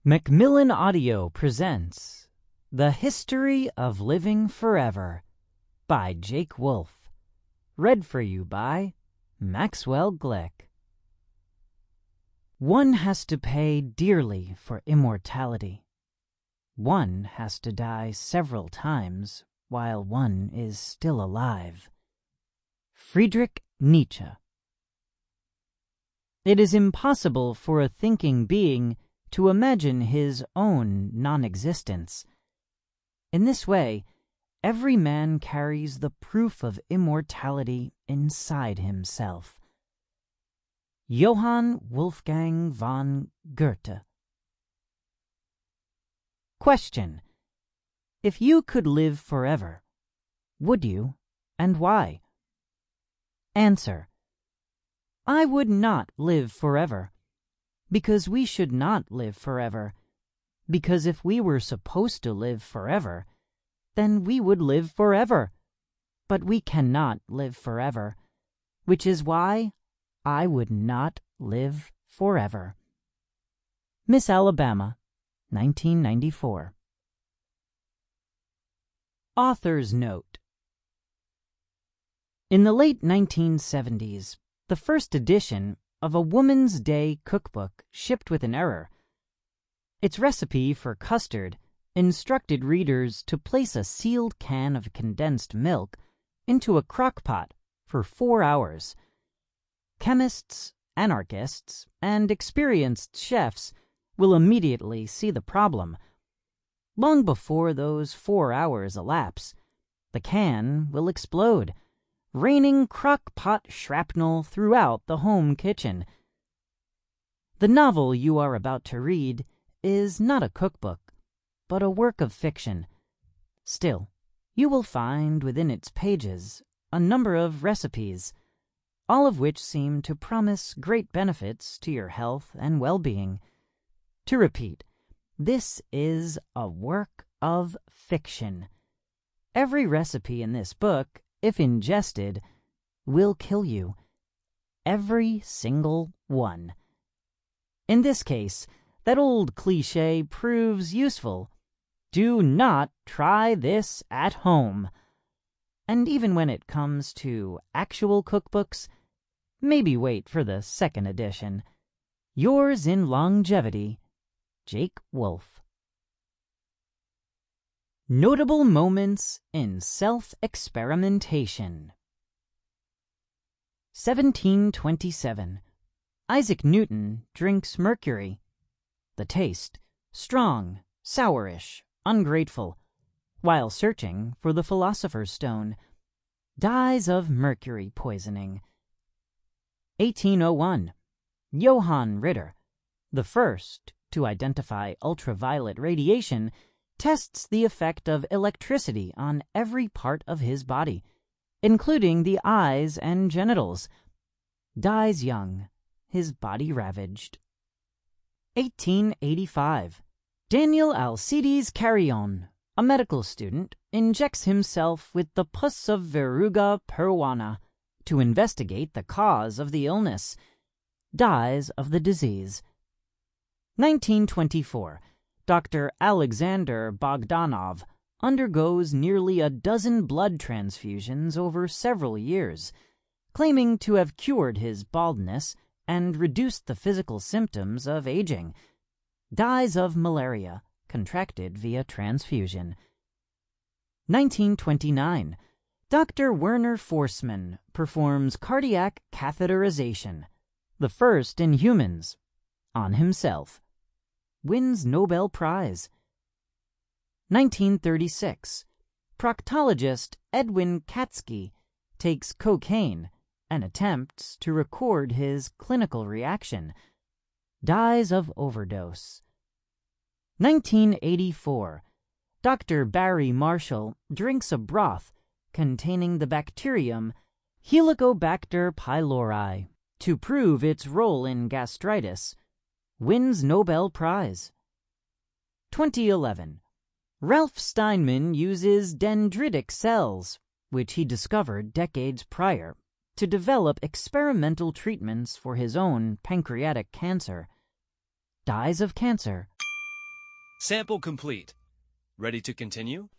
Macmillan Audio presents The History of Living Forever by Jake Wolff. Read for you by Maxwell Glick. One has to pay dearly for immortality. One has to die several times while one is still alive. Friedrich Nietzsche. It is impossible for a thinking being to imagine his own non-existence. In this way, every man carries the proof of immortality inside himself. Johann Wolfgang von Goethe. Question: if you could live forever, would you, and why? Answer: I would not live forever. Because we should not live forever. Because if we were supposed to live forever, then we would live forever. But we cannot live forever, which is why I would not live forever. Miss Alabama, 1994. Author's Note. In the late 1970s, the first edition of a Woman's Day cookbook shipped with an error. Its recipe for custard instructed readers to place a sealed can of condensed milk into a crock-pot for 4 hours. Chemists, anarchists, and experienced chefs will immediately see the problem. Long before those 4 hours elapse, the can will explode, raining crock-pot shrapnel throughout the home kitchen. The novel you are about to read is not a cookbook, but a work of fiction. Still, you will find within its pages a number of recipes, all of which seem to promise great benefits to your health and well-being. To repeat, this is a work of fiction. Every recipe in this book, if ingested, will kill you. Every single one. In this case, that old cliché proves useful. Do not try this at home. And even when it comes to actual cookbooks, maybe wait for the second edition. Yours in longevity, Jake Wolff. Notable moments in self-experimentation. 1727. Isaac Newton drinks mercury. The taste, strong, sourish, ungrateful. While searching for the philosopher's stone, dies of mercury poisoning. 1801. Johann Ritter, the first to identify ultraviolet radiation, tests the effect of electricity on every part of his body, including the eyes and genitals. Dies young, his body ravaged. 1885. Daniel Alcides Carrion, a medical student, injects himself with the pus of Verruga peruana to investigate the cause of the illness. Dies of the disease. 1924. Dr. Alexander Bogdanov undergoes nearly a dozen blood transfusions over several years, claiming to have cured his baldness and reduced the physical symptoms of aging. Dies of malaria, contracted via transfusion. 1929. Dr. Werner Forssmann performs cardiac catheterization, the first in humans, on himself. Wins Nobel Prize. 1936. Proctologist Edwin Katsky takes cocaine and attempts to record his clinical reaction. Dies of overdose. 1984. Dr. Barry Marshall drinks a broth containing the bacterium Helicobacter pylori to prove its role in gastritis. Wins Nobel Prize. 2011. Ralph Steinman uses dendritic cells, which he discovered decades prior, to develop experimental treatments for his own pancreatic cancer. Dies of cancer. Sample complete. Ready to continue?